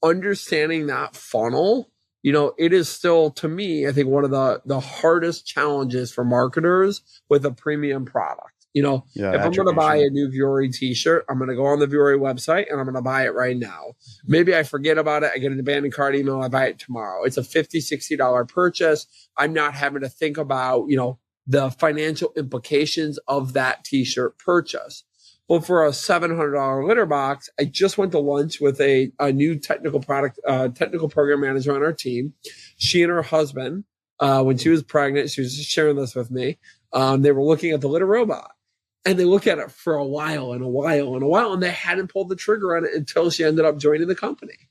Understanding that funnel, it is still, to me, I think one of the hardest challenges for marketers with a premium product. If I'm going to buy a new Vuori t-shirt, I'm going to go on the Vuori website and I'm going to buy it right now. Maybe I forget about it. I get an abandoned cart email. I buy it tomorrow. It's a $50, $60 purchase. I'm not having to think about, the financial implications of that t-shirt purchase. Well, for a $700 litter box, I just went to lunch with a new technical program manager on our team. She and her husband, when she was pregnant, she was just sharing this with me. They were looking at the litter robot, and they looked at it for a while, and they hadn't pulled the trigger on it until she ended up joining the company.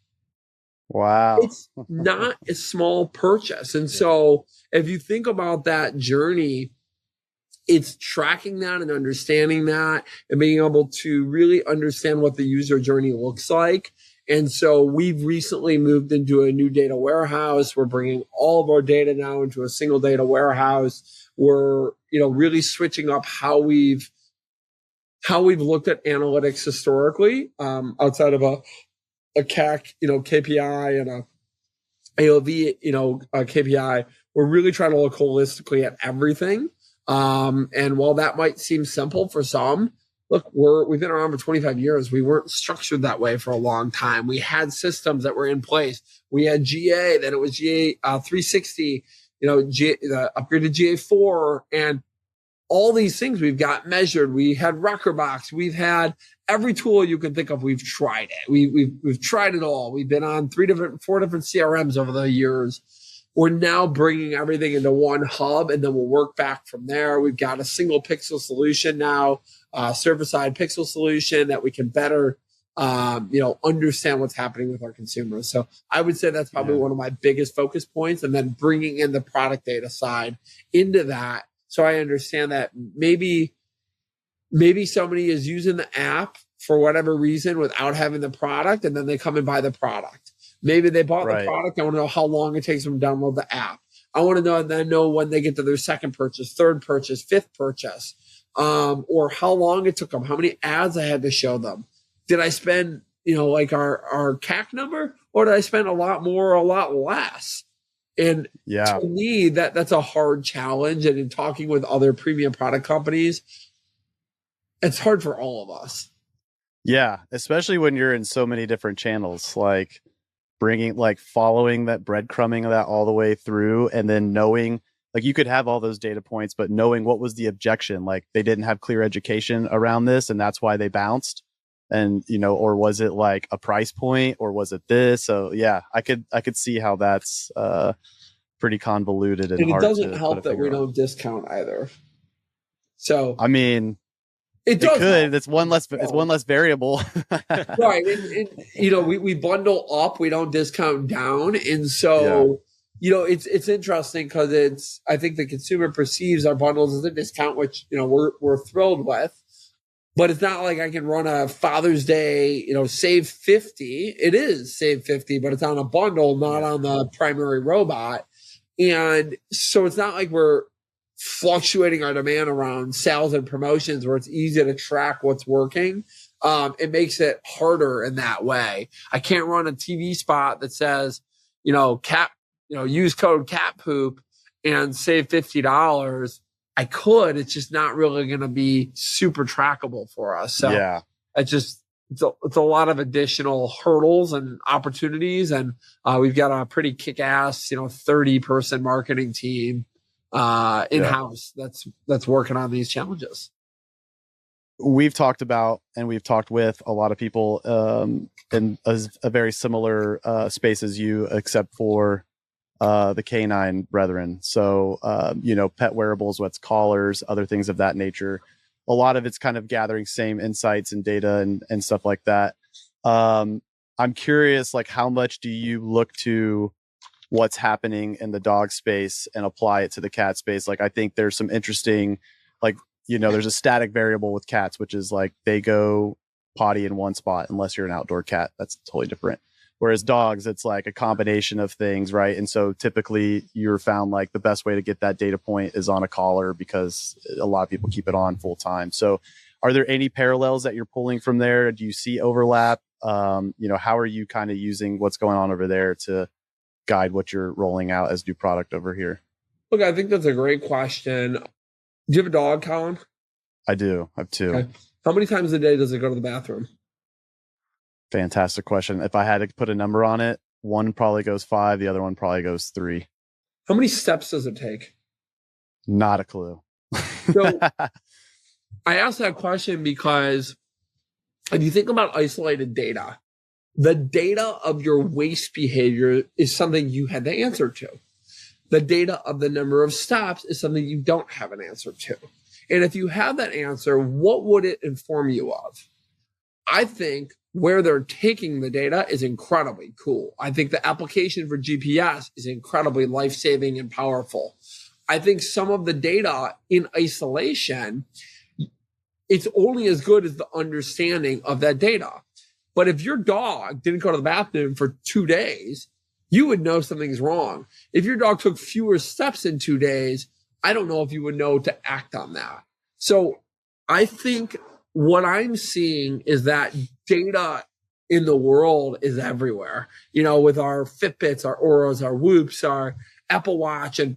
Wow. It's not a small purchase. And so if you think about that journey, it's tracking that and understanding that and being able to really understand what the user journey looks like. And so we've recently moved into a new data warehouse. We're bringing all of our data now into a single data warehouse. We're, really switching up how we've looked at analytics historically, outside of a CAC, KPI and a AOV, a KPI. We're really trying to look holistically at everything. And while that might seem simple for some, look, we've been around for 25 years. We weren't structured that way for a long time. We had systems that were in place. We had GA, then it was GA 360, the upgraded GA4, and all these things we've got measured. We had Recordbox. We've had every tool you can think of. We've tried it. We've tried it all. We've been on 4 different CRMs over the years. We're now bringing everything into one hub, and then we'll work back from there. We've got a single pixel solution now, server-side pixel solution that we can better, understand what's happening with our consumers. So I would say that's probably one of my biggest focus points, and then bringing in the product data side into that. So I understand that maybe somebody is using the app for whatever reason without having the product, and then they come and buy the product. Maybe they bought the product. I want to know how long it takes them to download the app. I want to know when they get to their second purchase, third purchase, fifth purchase. or how long it took them, how many ads I had to show them. Did I spend, like our CAC number, or did I spend a lot more or a lot less? And to me, that's a hard challenge. And in talking with other premium product companies, it's hard for all of us. Yeah, especially when you're in so many different channels, like following that breadcrumbing of that all the way through, and then knowing, like, you could have all those data points, but knowing what was the objection, like they didn't have clear education around this and that's why they bounced. And, or was it like a price point, or was it this? So yeah, I could see how that's pretty convoluted and hard. It doesn't help that we don't discount either. So I mean, it could. Help. It's one less variable. Right. And we bundle up, we don't discount down. And so, it's interesting because I think the consumer perceives our bundles as a discount, which, we're thrilled with. But it's not like I can run a Father's Day, save 50. It is save 50, but it's on a bundle, not on the primary robot. And so it's not like we're fluctuating our demand around sales and promotions where it's easy to track what's working. It makes it harder in that way. I can't run a TV spot that says, use code cat poop and save $50. I could, it's just not really going to be super trackable for us. So it's a lot of additional hurdles and opportunities. And we've got a pretty kick-ass, 30-person marketing team in-house that's working on these challenges. We've talked about, and we've talked with a lot of people in a very similar space as you, except for the canine brethren. So, pet wearables, what's collars, other things of that nature. A lot of it's kind of gathering same insights and data and stuff like that. I'm curious, like, how much do you look to what's happening in the dog space and apply it to the cat space? Like, I think there's some interesting, like, there's a static variable with cats, which is like they go potty in one spot unless you're an outdoor cat. That's totally different. Whereas dogs, it's like a combination of things, right? And so typically you're found like the best way to get that data point is on a collar because a lot of people keep it on full time. So are there any parallels that you're pulling from there? Do you see overlap? How are you kind of using what's going on over there to guide what you're rolling out as new product over here? Look, I think that's a great question. Do you have a dog, Colin? I do. I have two. Okay. How many times a day does it go to the bathroom? Fantastic question. If I had to put a number on it, one probably goes 5. The other one probably goes 3. How many steps does it take? Not a clue. So I asked that question because if you think about isolated data, the data of your waste behavior is something you had the answer to. The data of the number of stops is something you don't have an answer to. And if you have that answer, what would it inform you of? I think where they're taking the data is incredibly cool. I think the application for GPS is incredibly life-saving and powerful. I think some of the data in isolation, it's only as good as the understanding of that data. But if your dog didn't go to the bathroom for 2 days, you would know something's wrong. If your dog took fewer steps in 2 days, I don't know if you would know to act on that. So I think what I'm seeing is that data in the world is everywhere, with our Fitbits, our Auras, our Whoops, our Apple Watch. And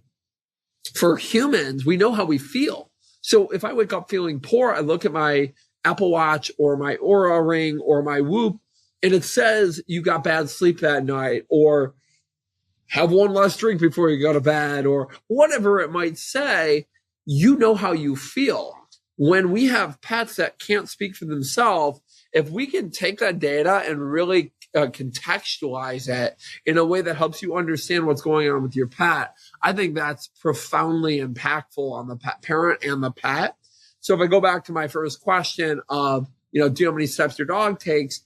for humans, we know how we feel. So if I wake up feeling poor, I look at my Apple Watch or my Aura ring or my Whoop, and it says you got bad sleep that night, or have one less drink before you go to bed, or whatever it might say. You know how you feel. When we have pets that can't speak for themselves, if we can take that data and really contextualize it in a way that helps you understand what's going on with your pet, I think that's profoundly impactful on the pet parent and the pet. So if I go back to my first question of, do you know how many steps your dog takes?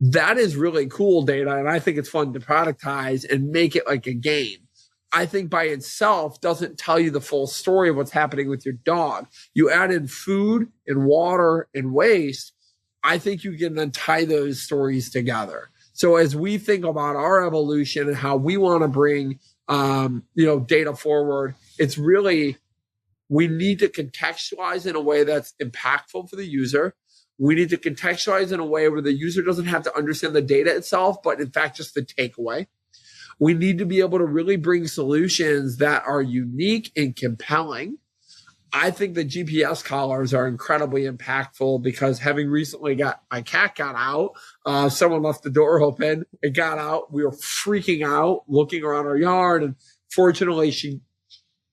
That is really cool data. And I think it's fun to productize and make it like a game. I think by itself doesn't tell you the full story of what's happening with your dog. You add in food and water and waste, I think you can then tie those stories together. So as we think about our evolution and how we want to bring, data forward, it's really we need to contextualize in a way that's impactful for the user. We need to contextualize in a way where the user doesn't have to understand the data itself, but in fact, just the takeaway. We need to be able to really bring solutions that are unique and compelling. I think the GPS collars are incredibly impactful because having recently my cat got out, someone left the door open, it got out. We were freaking out, looking around our yard, and fortunately she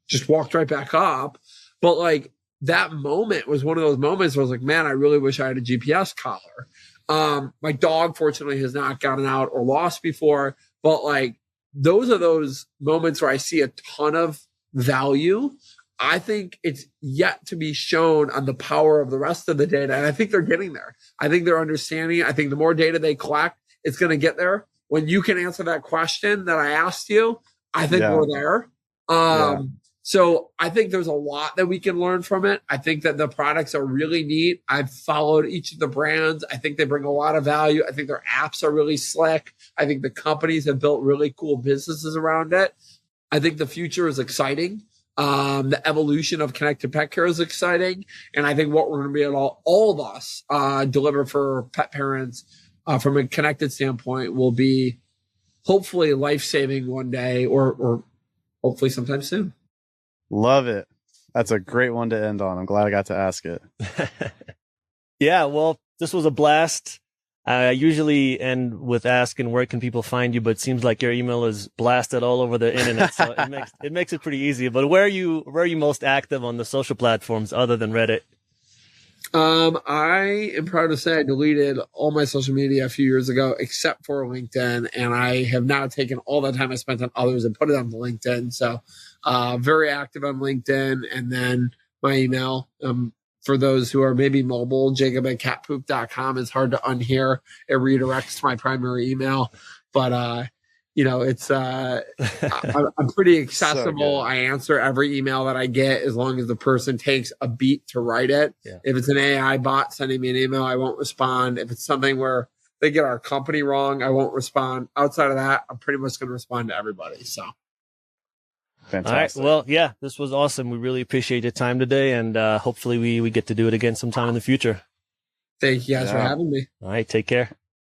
just walked right back up. But like that moment was one of those moments where I was like, man, I really wish I had a GPS collar. My dog fortunately has not gotten out or lost before, but like those are those moments where I see a ton of value. I think it's yet to be shown on the power of the rest of the data. And I think they're getting there. I think they're understanding. I think the more data they collect, it's going to get there. When you can answer that question that I asked you, I think we're there. So I think there's a lot that we can learn from it. I think that the products are really neat. I've followed each of the brands. I think they bring a lot of value. I think their apps are really slick. I think the companies have built really cool businesses around it. I think the future is exciting. The evolution of connected pet care is exciting. And I think what we're going to be able, all of us, deliver for pet parents from a connected standpoint will be hopefully life-saving one day or hopefully sometime soon. Love it. That's a great one to end on. I'm glad I got to ask it. Yeah, well, this was a blast. I usually end with asking where can people find you, but it seems like your email is blasted all over the internet, so it makes it pretty easy. But where are you most active on the social platforms other than Reddit? I am proud to say I deleted all my social media a few years ago, except for LinkedIn, and I have now taken all the time I spent on others and put it on LinkedIn. So, very active on LinkedIn, and then my email. For those who are maybe mobile, jacob@catpoop.com is hard to unhear. It redirects to my primary email, but it's I'm pretty accessible. I answer every email that I get as long as the person takes a beat to write it. Yeah. If it's an AI bot sending me an email, I won't respond. If it's something where they get our company wrong, I won't respond. Outside of that, I'm pretty much going to respond to everybody. So. Fantastic. All right. Well, yeah, this was awesome. We really appreciate your time today, and hopefully we get to do it again sometime in the future. Thank you guys for having me. All right. Take care.